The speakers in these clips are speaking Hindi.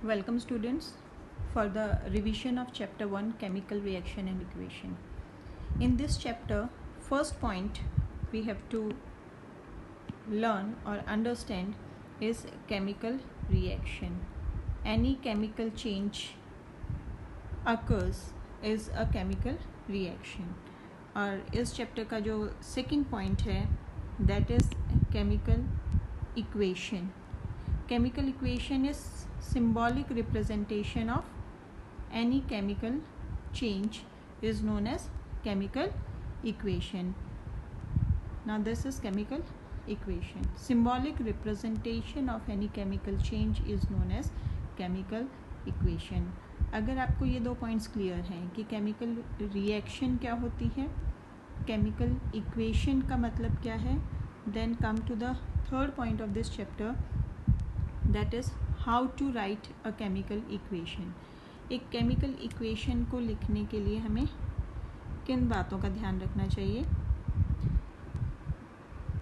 Welcome students for the revision of chapter 1 chemical reaction and equation. In this chapter, first point we have to learn or understand is chemical reaction. Any chemical change occurs is a chemical reaction. और इस चैप्टर का जो सेकंड पॉइंट है that is chemical equation. Chemical equation is symbolic representation of any chemical change is known as chemical equation. Now this is chemical equation. Symbolic representation of any chemical change is known as chemical equation. अगर आपको ये दो पॉइंट्स क्लियर हैं कि केमिकल रिएक्शन क्या होती है, केमिकल इक्वेशन का मतलब क्या है, then come to the third point of this chapter, that is how to write a chemical equation. एक केमिकल इक्वेशन को लिखने के लिए हमें किन बातों का ध्यान रखना चाहिए.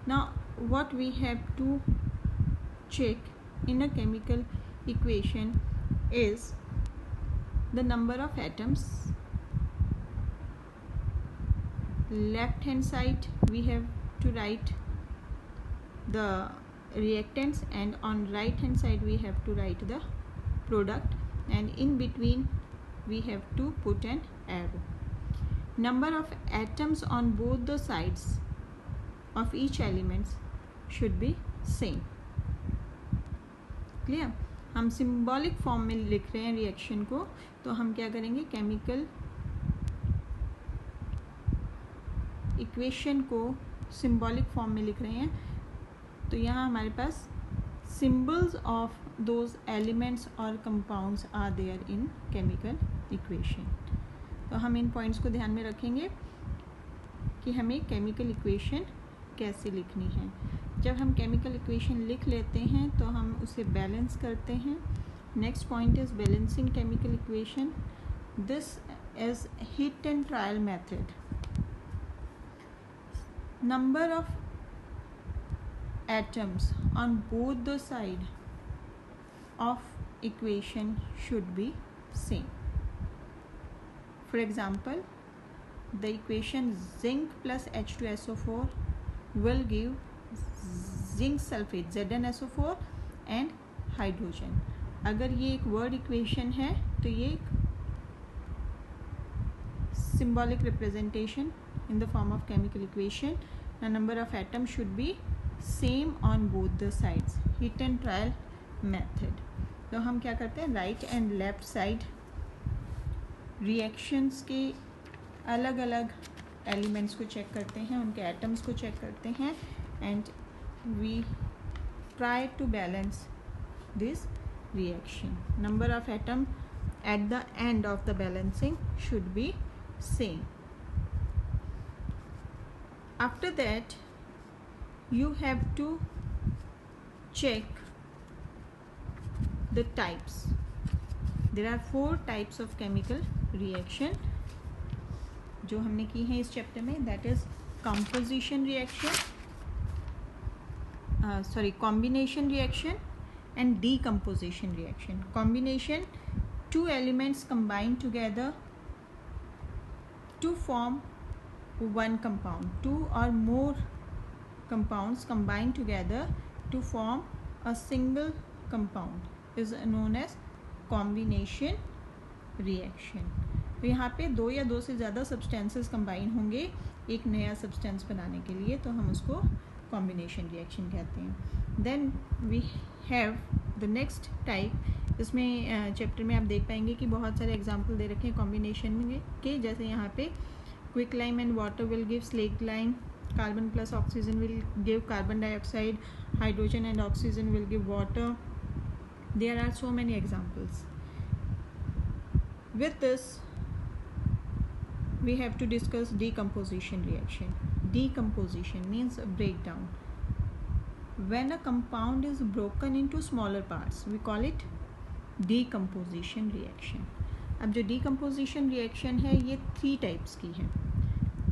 Now what we have to check in a chemical equation is the number of atoms. Left hand side we have to write the reactants and on right hand side we have to write the product, and in between we have to put an arrow. Number of atoms on both the sides of each element should be same. Clear? हम सिंबॉलिक फॉर्म में लिख रहे हैं रिएक्शन को, तो हम क्या करेंगे, केमिकल इक्वेशन को सिंबॉलिक फॉर्म में लिख रहे हैं. तो यहाँ हमारे पास सिंबल्स ऑफ दोज एलिमेंट्स और compounds are there in chemical equation. तो हम इन पॉइंट्स को ध्यान में रखेंगे कि हमें केमिकल इक्वेशन कैसे लिखनी है. जब हम केमिकल इक्वेशन लिख लेते हैं तो हम उसे बैलेंस करते हैं. Next point is balancing chemical equation. This is hit and trial method. Number of atoms on both the side of equation should be same. For example, the equation zinc plus H2SO4 will give zinc sulphate ZnSO4 and hydrogen. अगर ये एक वर्ड इक्वेशन है तो ये एक symbolic representation in the form of chemical equation. The number of atoms should be same on both the sides. Hit and trial method. तो हम क्या करते हैं, right and left side reactions के अलग अलग एलिमेंट्स को चेक करते हैं, उनके एटम्स को चेक करते हैं, and we try to balance this reaction. Number of atom at the end of the balancing should be same. After that you have to check the types. There are 4 types of chemical reaction जो हमने की है इस चैप्टर में. That is composition reaction, combination reaction and decomposition reaction. Combination, 2 elements combine together to form one compound. 2 or more compounds combine together to form a single compound is known as combination reaction. तो यहाँ पे 2 या 2 से ज़्यादा सब्सटेंसेस कंबाइन होंगे एक नया सब्सटेंस बनाने के लिए, तो हम उसको कॉम्बिनेशन रिएक्शन कहते हैं. Then we have the next type. इसमें चैप्टर में आप देख पाएंगे कि बहुत सारे एग्जांपल दे रखे हैं कॉम्बिनेशन के, जैसे यहाँ पे quick lime and water will give slake lime, carbon plus oxygen will give carbon dioxide, hydrogen and oxygen will give water. There are so many examples. With this we have to discuss decomposition reaction. Decomposition means a breakdown. When a compound is broken into smaller parts, we call it decomposition reaction. अब जो decomposition reaction है ये 3 types की है.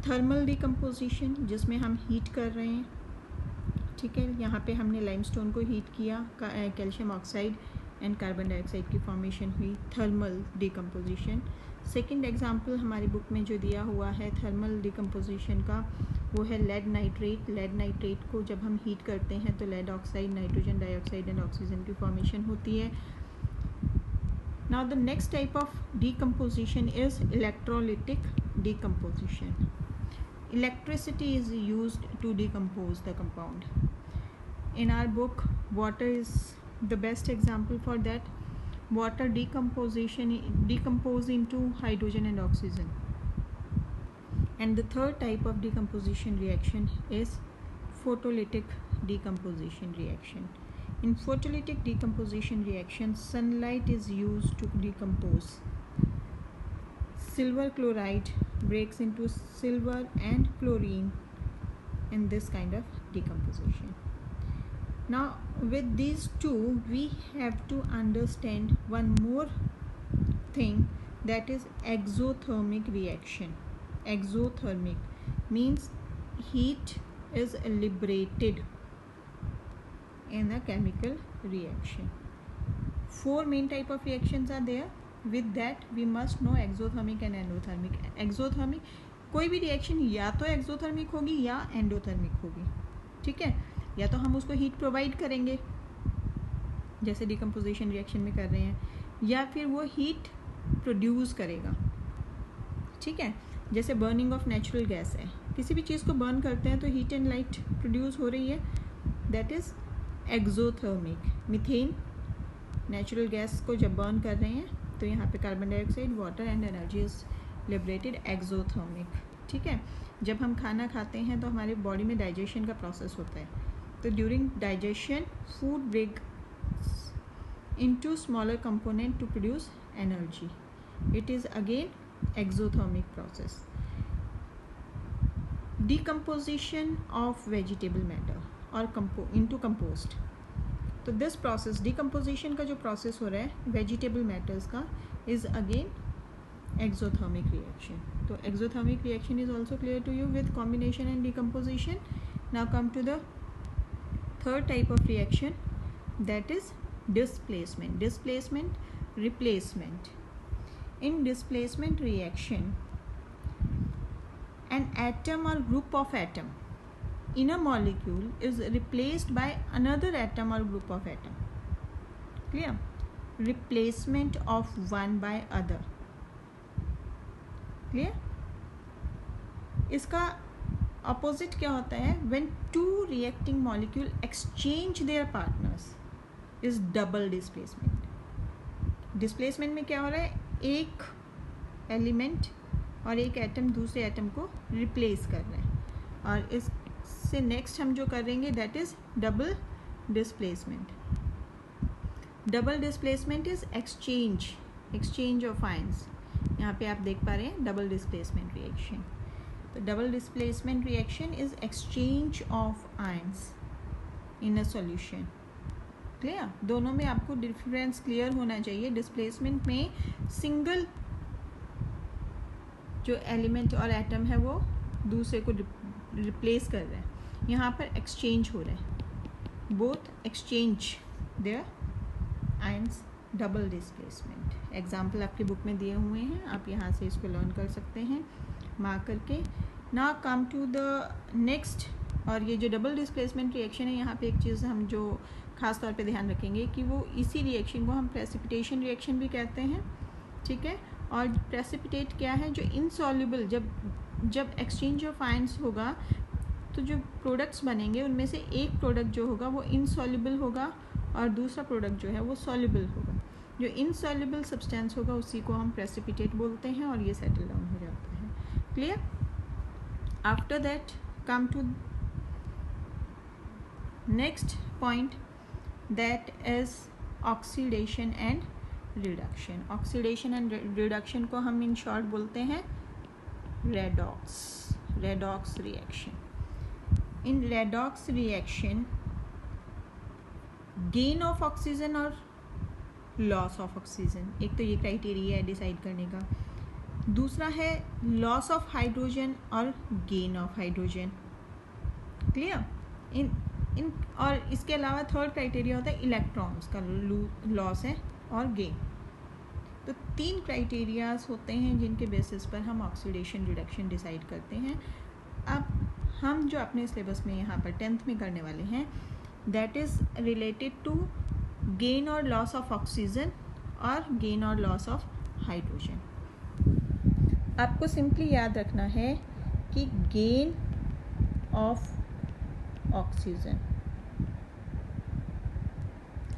Thermal decomposition, जिसमें हम हीट कर रहे हैं, ठीक है. यहाँ पे हमने लाइमस्टोन को हीट किया, calcium oxide and carbon dioxide की फॉर्मेशन हुई, थर्मल डिकम्पोजिशन। सेकेंड एग्जाम्पल हमारी बुक में जो दिया हुआ है थर्मल डिकम्पोजिशन का वो है लेड नाइट्रेट। लेड नाइट्रेट को जब हम हीट करते हैं तो lead oxide, nitrogen dioxide and oxygen की फॉर्मेशन होती है। Now the next type of decomposition is electrolytic decomposition. Electricity is used to decompose the compound. In our book, water is the best example for that. Water decompose into hydrogen and oxygen. And the third type of decomposition reaction is photolytic decomposition reaction. In photolytic decomposition reaction, sunlight is used to decompose. Silver chloride breaks into silver and chlorine in this kind of decomposition. Now with these two we have to understand one more thing, that is exothermic reaction. Exothermic means heat is liberated in a chemical reaction. Four main type of reactions are there. With that we must know exothermic and endothermic. Exothermic कोई भी रिएक्शन या तो एक्सोथर्मिक होगी या एंडोथर्मिक होगी, ठीक है। या तो हम उसको हीट प्रोवाइड करेंगे जैसे डिकम्पोजिशन रिएक्शन में कर रहे हैं, या फिर वो हीट प्रोड्यूस करेगा, ठीक है। जैसे बर्निंग ऑफ नेचुरल गैस है, किसी भी चीज़ को बर्न करते हैं तो हीट एंड लाइट प्रोड्यूस हो रही है, that is exothermic. Methane natural gas को जब बर्न कर रहे हैं तो यहाँ पे carbon dioxide, water and energy is liberated, exothermic, ठीक है। जब हम खाना खाते हैं तो हमारे बॉडी में डाइजेशन का प्रोसेस होता है, तो during digestion food break into smaller component to produce energy, it is again exothermic process. Decomposition of vegetable matter और इनटू कंपोस्ट, तो दिस प्रोसेस डिकम्पोजिशन का जो प्रोसेस हो रहा है वेजिटेबल मैटर्स का इज़ अगेन एक्सोथर्मिक रिएक्शन। तो exothermic reaction is also clear to you with combination and decomposition. Now come to the third type of reaction, that is displacement. Displacement, replacement. In displacement reaction an atom or group of atom in a molecule is replaced by another atom or group of atom. Clear? Replacement of one by other. Clear? इसका opposite क्या होता है? When two reacting molecule exchange their partners is double displacement. Displacement में क्या हो रहा है? एक एलिमेंट और एक एटम दूसरे एटम को रिप्लेस कर रहे हैं, और इससे नेक्स्ट हम जो करेंगे that is double displacement. Double displacement is exchange of ions. यहाँ पे आप देख पा रहे हैं डबल डिस्प्लेसमेंट रिएक्शन। तो double displacement reaction is exchange of ions in a solution. Clear? दोनों में आपको डिफरेंस क्लियर होना चाहिए। डिस्प्लेसमेंट में सिंगल जो एलिमेंट और एटम है वो दूसरे को रिप्लेस कर रहे हैं, यहाँ पर एक्सचेंज हो रहा है, both exchange there ions, double displacement. Example आपकी बुक में दिए हुए हैं, आप यहाँ से इसको लर्न कर सकते हैं मार्क करके। Now come to the next, और ये जो डबल डिस्प्लेसमेंट रिएक्शन है यहाँ पे एक चीज़ हम जो खास तौर पे ध्यान रखेंगे कि वो इसी रिएक्शन को हम प्रेसिपिटेशन रिएक्शन भी कहते हैं, ठीक है। और प्रेसिपिटेट क्या है? जो इनसॉल्युबल, जब एक्सचेंज ऑफ आयंस होगा तो जो प्रोडक्ट्स बनेंगे उनमें से एक प्रोडक्ट जो होगा वो इनसॉल्युबल होगा और दूसरा प्रोडक्ट जो है वो सॉल्युबल होगा। जो इनसॉल्युबल सब्सटेंस होगा उसी को हम प्रेसिपिटेट बोलते हैं और ये सेटल डाउन हो जाता है। Clear? After that come to next point, that is oxidation and reduction. Oxidation and reduction को हम इन शॉर्ट बोलते हैं redox reaction. In redox reaction gain of oxygen और लॉस ऑफ ऑक्सीजन, एक तो ये क्राइटेरिया है डिसाइड करने का। दूसरा है लॉस ऑफ हाइड्रोजन और गेन ऑफ हाइड्रोजन। क्लियर? इन और इसके अलावा थर्ड क्राइटेरिया होता है इलेक्ट्रॉन्स का लॉस है और गेन। तो 3 क्राइटेरियाज होते हैं जिनके बेसिस पर हम ऑक्सीडेशन रिडक्शन डिसाइड करते हैं। अब हम जो अपने सिलेबस में यहाँ पर 10th में करने वाले हैं that is related to gain और लॉस ऑफ ऑक्सीजन और गेन और लॉस ऑफ हाइड्रोजन। आपको सिंपली याद रखना है कि गेन ऑफ ऑक्सीजन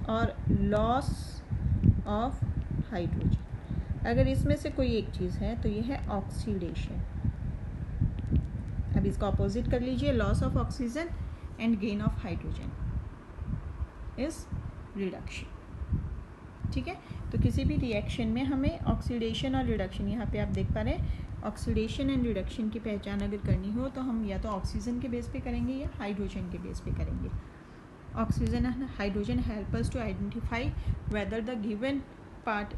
और लॉस ऑफ हाइड्रोजन, अगर इसमें से कोई एक चीज़ है तो ये है ऑक्सीडेशन। अब इसका अपोजिट कर लीजिए, loss of oxygen and gain of hydrogen is reduction. ठीक है, तो किसी भी रिएक्शन में हमें ऑक्सीडेशन और रिडक्शन, यहाँ पे आप देख पा रहे हैं ऑक्सीडेशन एंड रिडक्शन की पहचान अगर करनी हो तो हम या तो ऑक्सीजन के बेस पे करेंगे या हाइड्रोजन के बेस पे करेंगे। Oxygen and hydrogen help us to identify whether the given part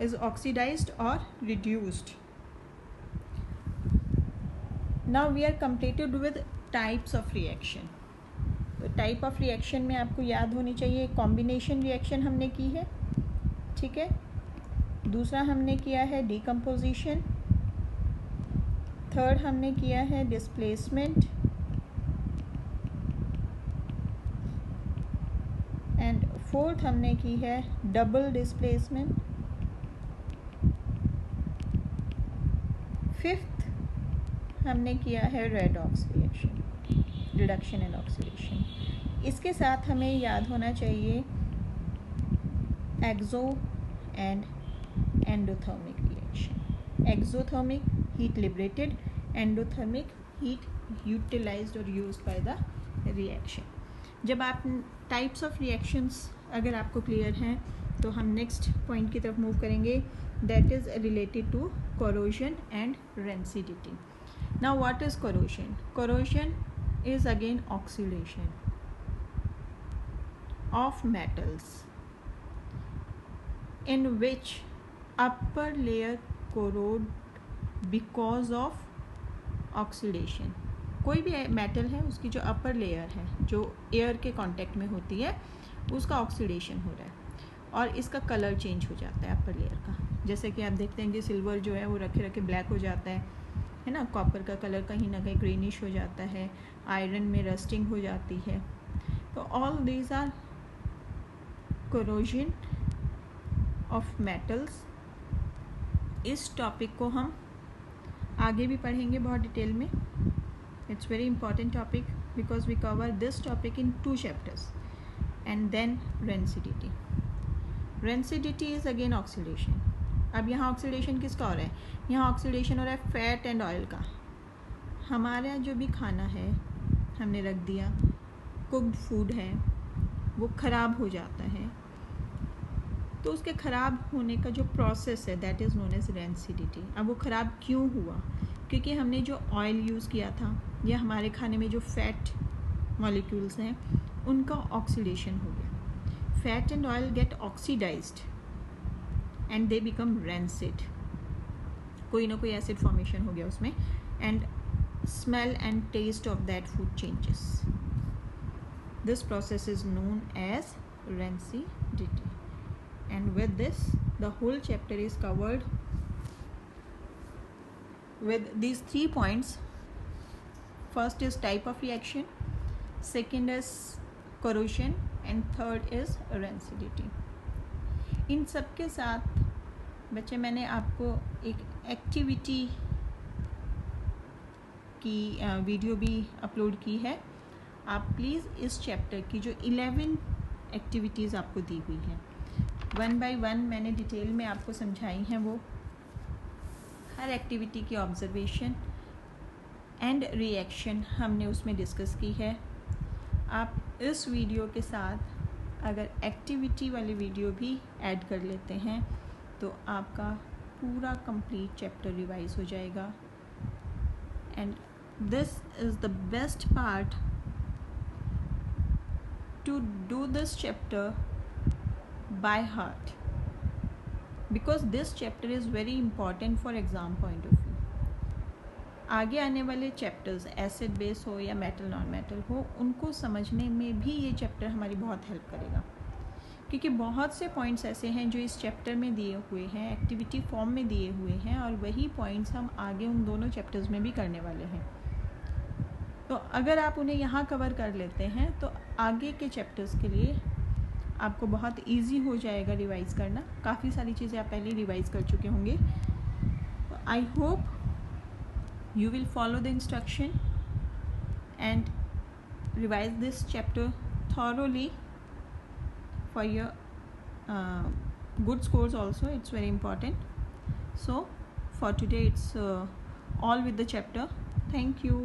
is oxidised और reduced. Now we are completed with types of reaction. तो टाइप ऑफ रिएक्शन में आपको याद होनी चाहिए, कॉम्बिनेशन रिएक्शन हमने की है, ठीक है। दूसरा हमने किया है डिकम्पोजिशन, थर्ड हमने किया है डिस्प्लेसमेंट एंड फोर्थ हमने की है डबल डिस्प्लेसमेंट, फिफ्थ हमने किया है redox reaction, reduction and oxidation. इसके साथ हमें याद होना चाहिए exo and endothermic reaction. Exothermic heat liberated, endothermic heat utilised और यूज्ड बाय द रिएक्शन। जब आप टाइप्स ऑफ रिएक्शंस अगर आपको क्लियर हैं तो हम नेक्स्ट पॉइंट की तरफ मूव करेंगे that is related to corrosion and rancidity. Now what is corrosion? Corrosion is again oxidation of metals in which upper layer corrode because of oxidation. कोई भी मेटल है उसकी जो अपर लेयर है जो एयर के कांटेक्ट में होती है उसका ऑक्सीडेशन हो रहा है और इसका कलर चेंज हो जाता है अपर लेयर का। जैसे कि आप देखते हैं कि सिल्वर जो है वो रखे रखे ब्लैक हो जाता है ना, कॉपर का कलर कहीं ना कहीं ग्रीनिश हो जाता है, आयरन में रस्टिंग हो जाती है। तो all these are corrosion of metals. इस टॉपिक को हम आगे भी पढ़ेंगे बहुत डिटेल में। It's very important topic because we cover this topic in 2 chapters and then rancidity. Rancidity is again oxidation. अब यहाँ ऑक्सीडेशन किसका हो रहा है? यहाँ ऑक्सीडेशन हो रहा है फैट एंड ऑयल का। हमारा जो भी खाना है हमने रख दिया, कुक्ड फूड है, वो ख़राब हो जाता है, तो उसके ख़राब होने का जो प्रोसेस है that is known as rancidity. अब वो ख़राब क्यों हुआ? क्योंकि हमने जो ऑयल यूज़ किया था या हमारे खाने में जो फैट मॉलिक्यूल्स हैं उनका ऑक्सीडेशन हो गया। Fat and oil get oxidised and they become rancid. कोई ना कोई एसिड फॉर्मेशन हो गया उसमें and smell and taste of that food changes. This process is known as rancidity and with this the whole chapter is covered with these 3 points. First is type of reaction, second is corrosion and third is rancidity. इन सब के साथ बच्चे मैंने आपको एक एक्टिविटी की वीडियो भी अपलोड की है। आप प्लीज़ इस चैप्टर की जो 11 एक्टिविटीज़ आपको दी हुई हैं 1 by 1 मैंने डिटेल में आपको समझाई हैं, वो हर एक्टिविटी की ऑब्जर्वेशन एंड रिएक्शन हमने उसमें डिस्कस की है। आप इस वीडियो के साथ अगर एक्टिविटी वाली वीडियो भी ऐड कर लेते हैं तो आपका पूरा कंप्लीट चैप्टर रिवाइज हो जाएगा। And this is the best part two do this chapter by heart because this chapter is very important for exam point of view. आगे आने वाले चैप्टर्स एसिड बेस हो या मेटल नॉन मेटल हो, उनको समझने में भी ये चैप्टर हमारी बहुत हेल्प करेगा, क्योंकि बहुत से पॉइंट्स ऐसे हैं जो इस चैप्टर में दिए हुए हैं, एक्टिविटी फॉर्म में दिए हुए हैं, और वही पॉइंट्स हम आगे उन दोनों चैप्टर्स में भी करने वाले हैं। तो अगर आप उन्हें यहाँ कवर कर लेते हैं तो आगे के चैप्टर्स के लिए आपको बहुत इजी हो जाएगा रिवाइज़ करना। काफ़ी सारी चीज़ें आप पहले रिवाइज़ कर चुके होंगे। I hope you will follow the instruction and revise this chapter thoroughly for your good scores also. It's very important. So for today it's all with the chapter. Thank you.